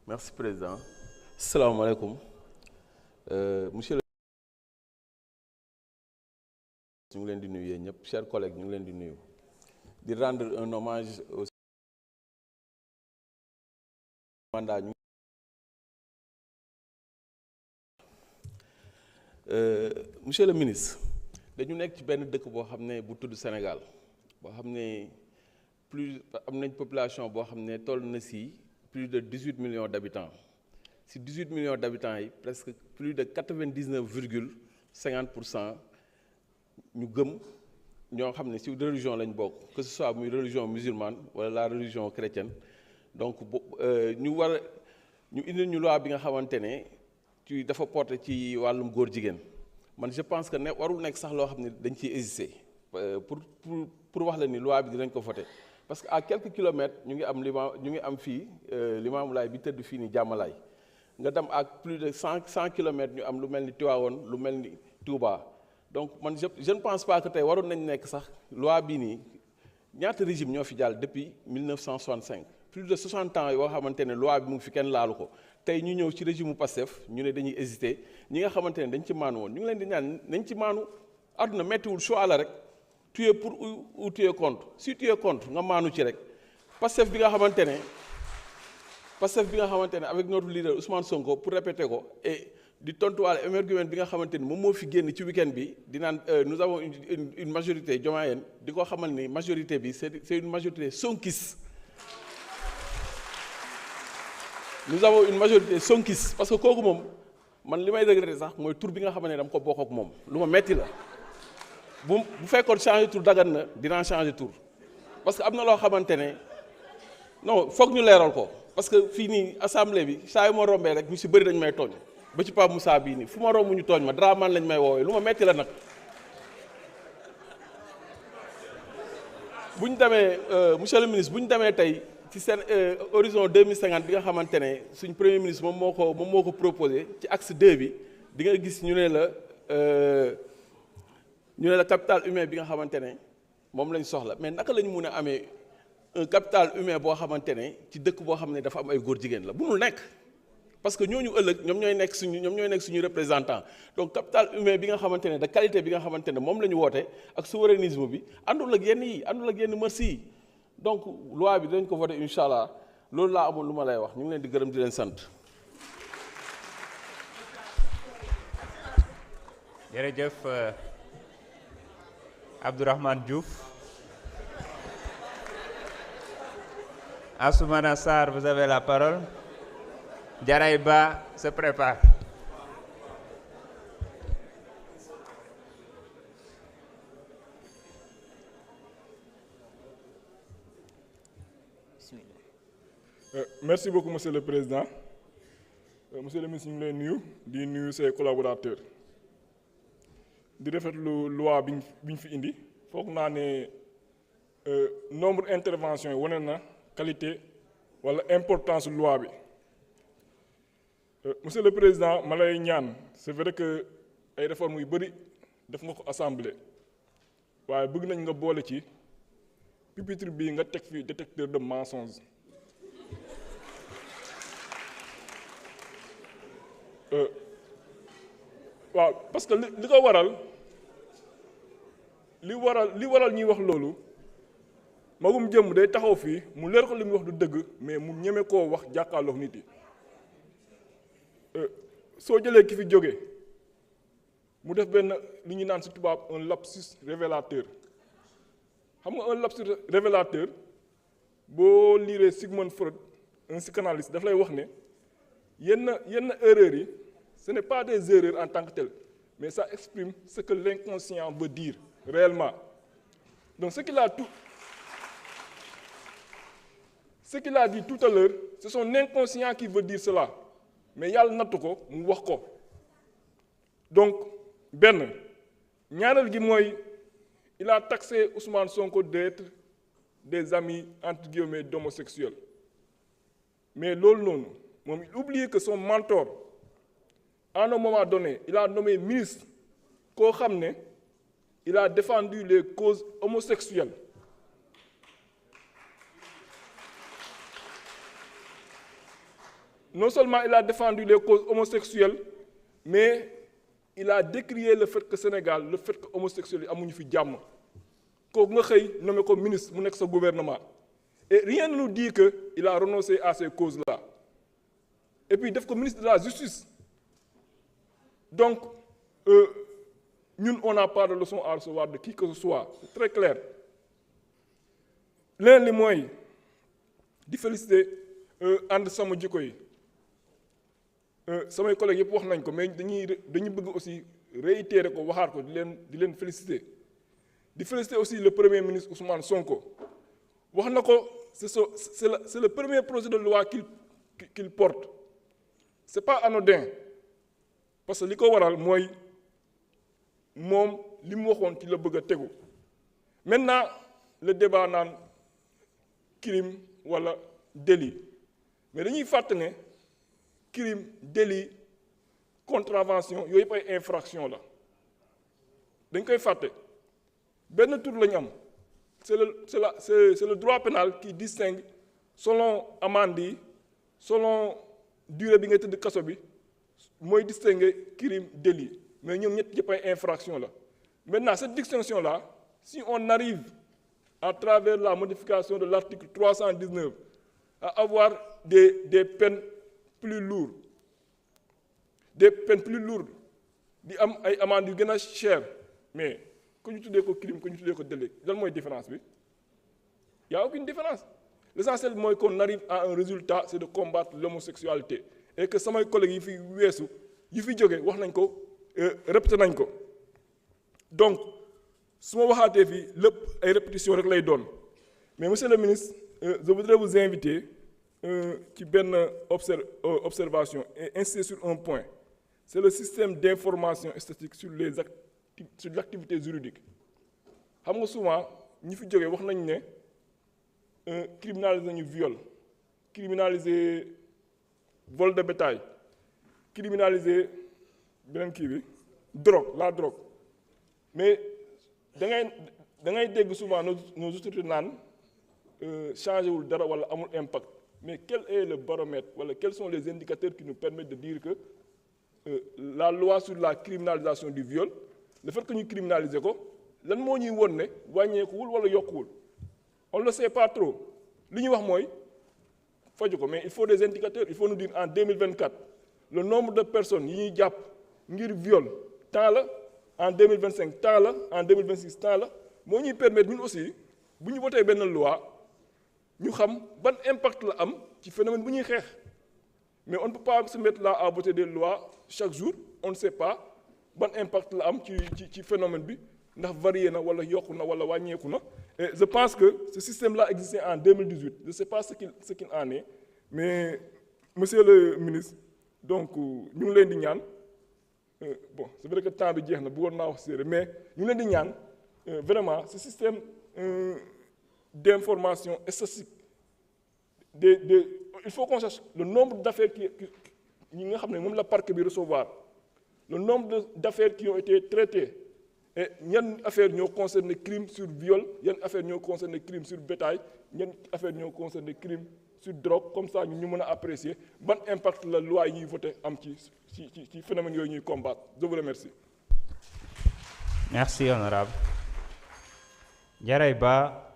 Merci président. Assalamu alaikum. Monsieur le ñu ngi leen di nuyu yéen ñëpp chers collègues ñu ngi leen di nuyu di rendre un hommage au mandat ñu monsieur le ministre dañu nekk ci benn dëkk boo xam ne bu tudd Sénégal boo xam ne plus am nañ population boo xam ne toll na si plus de 18 millions d'habitants si 18 millions d'habitants yi presque plus de 99,50% ñu gëm ñoo xam ne ci religion lañ bokk que ce soit muy religion musulmane wala la religion chrétienne donc ñu indi ñu loi bi nga xamante ne ci dafa porté ci wàllum góor jigéen man je pense que ne warul nekk sax loo xam ne dañ ciy hésiter pour wax la ni loi bi dinañ ko voté parce que à quelques kilomètres ñu ngi am fii Limamoulaye bi tëdd fii ni Jàmmalaay nga dem ak plus de 100 kilomètres ñu am lu mel ni Tivaouane lu mel ni Touba. Donc man je ne pense pas que tey waroon nañ nekk sax loi bii nii ñaata régime ñoo fi jàll depuis 1965 plus de 60 ans yoo xamante ne loi bi mu ngi fi kenn laalu ko tey ñu ñëw ci régime mu Pastef ñu ne dañuy hésiter ñi nga xamante ne dañ ci maanu woon ñu ngi leen di ñaan nañ ci maanu àdduna méttiwul choix la rek tu es pour ou tu es contre si tu es contre nga maanu ci rek Pastef bi nga xamante ne avec notre leader Ousmane Sonko pour répéter ko et di tontuwaale émergement bi nga xamante ni moom moo fi génn ci week-end bi di naan nous avons une majorité diomayenne di ko xamal ni majorité bi c'est une majorité sonkis nous avons une majorité sonkis parce que kooku moom man li may regretter sax mooy tur bi nga xamante ne dama ko bokk ak moom lu ma metti la bu fekkoon changer tur dagan na dinaa changer tur parce que am na loo xamante ne non foog ñu leeral ko parce que fii nii assemblée bi saa yu ma rombee rek ñu si bëri dañu may tooñ ba ci Pape Moussa bii nii fu ma romb ñu tooñ ma Dramane lañ may woowee lu ma metti la nag bu ñu demee monsieur le ministre bu ñu demee tey ci seen horizon 2050 bi nga xamante ne suñ premier ministre moom moo ko proposé ci axe 2 bi di nga gis ñu ne la capital humain bi nga xamante ne moom lañ soxla mais naka la ñu mun a amee un capital humain boo xamante ne ci dëkk boo xam ne dafa am ay góor jigéen la bunul nekk parce que ñooñu ëllëg ñoom ñooy nekk suñu représentant donc capital humain bi nga xamante ne de qualité bi nga xamante ne moom la ñu woote ak souverainisme bi àndul ak yenn merci yi donc loi bi dinañ ko voté incha allah loolu laa amoon lu ma lay wax ñu ngi leen di gërëm di leen sant. jërëjëf Abdourahmane Diouf. Assoumana Sarr, vous avez la parole. Diaraïba se prépare. Merci beaucoup, Monsieur le Président. Monsieur le ministre, ñu ngi lay nuyu di nuyu ses collaborateurs. di rafetlu loi bi ñu fi indi foog naa ne nombre intervention yi wane na qualité wala importance loi bi. Monsieur le Président ma lay ñaan c'est vrai que ay réformes yu bëri def nga ko assemblée waaye bëgg nañ nga boole ci pupitre bii nga teg fi détecteur de mensonges waaw parce que li ko waral ñuy wax loolu magum jëm day taxaw fii mu leer ko li muy wax du dëgg mais mu ñeme koo wax jàkkaarloog nit yi soo jëlee ki fi jóge mu def benn li ñu naan ci tubaab un lapsus révélateur xam nga un lapsus révélateur boo liiree Sigmund Freud un psychanalyste daf lay wax ne yenn erreurs yi ce n'est pas des erreurs en tant que telles mais ça exprime ce que l'inconscient veut dire réellement donc ce qu'il a dit tout à l'heure c'est son inconscient qui veut dire cela mais yàlla nattu ko mu wax ko donc benn ñaareel gi mooy il a taxé Ousmane Sonko d'être des amis entre guillemets d'homosexuels mais loolu noonu moom il oublie que son mentor à un moment donné il a nommé ministre koo xam ne il a défendu les causes homosexuelles non seulement il a défendu les causes homosexuelles, mais il a décrié le fait que Sénégal, le fait que homosexuels yi amuñu fi jàmm kooku nga xëy nommé ko ministre mu nekk sa gouvernement et rien ne nous dit que il a renoncé à ces causes-là et puis def ko ministre de la justice donc ñun on n'a pas de leçon à recevoir de qui que ce soit c'est très clair leneen li mooy di féliciter ànd sama jikko yi samay collègues yëpp wax nañ ko mais dañuy bëgg aussi réitérer ko waxaat ko di leen féliciter di féliciter aussi le premier ministre Ousmane Sonko wax na ko c'est le premier projet de loi qu'il porte c'est pas anodin parce que li ko waral mooy moom li mu waxoon ci la bëgg a tegu maintenant le débat naan crime wala délit mais dañuy fàtte ne crime délit contravention yooyu yëpp ay infraction la dañ koy fàtte benn tur lañu am c'est le droit pénal qui distingue selon amende yi selon durée bi nga tëdd kaso bi mooy distinguer crime délit mais ñoom ñett yëpp ay infraction la maintenant cette distinction là si on arrive à travers la modification de l'article 319 à avoir des peines plus lourdes di am ay amendes yu gën a cher mais ku ñu tuddee ko crime ku ñu tuddee ko délit lan mooy différence bi y a aucune différence l'essentiel mooy qu'on arrive à un résultat c'est de combattre l'homosexualité et que samay collègues yi fi weesu yi fi jóge wax nañ ko répété nañ ko donc su ma waxaatee fii lépp ay répétition rek lay doon mais monsieur le ministre je voudrais vous inviter ci benn observation et insister sur un point c'est le système d'information statistique sur l'activité juridique xam nga souvent ñi fi jógee wax nañ ne criminaliser nañu viol criminaliser vol de bétail criminaliser beneen kii bi la drogue mais da ngay dégg souvent nos autorités naan changé wul dara wala amul impact mais quel est le baromètre wala quels sont les indicateurs qui nous permettent de dire que la loi sur la criminalisation du viol le fait que ñu criminaliser ko lan moo ñuy won ne wàññeekuwul wala yokkuwul on le sait pas trop li ñuy wax mooy faju ko mais il faut des indicateurs il faut nous dire en 2024 le nombre de personnes yi ñuy jàpp ngir viol tant la en 2025 tant la en 2026 tant la moo ñuy permettre ñun aussi bu ñu votee benn loi ñu xam ban impact la am ci phénomène bu ñuy xeex mais on ne peut pas se mettre là à voter des lois chaque jour on ne sait pas ban impact la am ci phénomène bi ndax varié na wala yokku na wala wàññeeku na et je pense que ce système là existait en 2018 je ne sais pas ce qu'il en est mais monsieur le ministre donc ñu ngi leen di ñaan bon c'est vrai que temps bi jeex na bëggoon naa wax séeréer mais ñu ngi leen di ñaan vraiment ce système d'information statistique il faut qu'on sache le nombre d'affaires ñi nga xam ne moom la parquet bi recevoir le nombre d'affaires qui ont été traitées et yan affaires ñoo concerné crime sur viol yan affaires ñoo concerné crime sur bétail yan affaires ñoo concerné crime sur drogue comme ça ñu mën a apprécier ban impact la loi yi ñuy voté am ci phénomène yooyu ñuy combattre je vous remercie. Merci honorable. Diarra Ba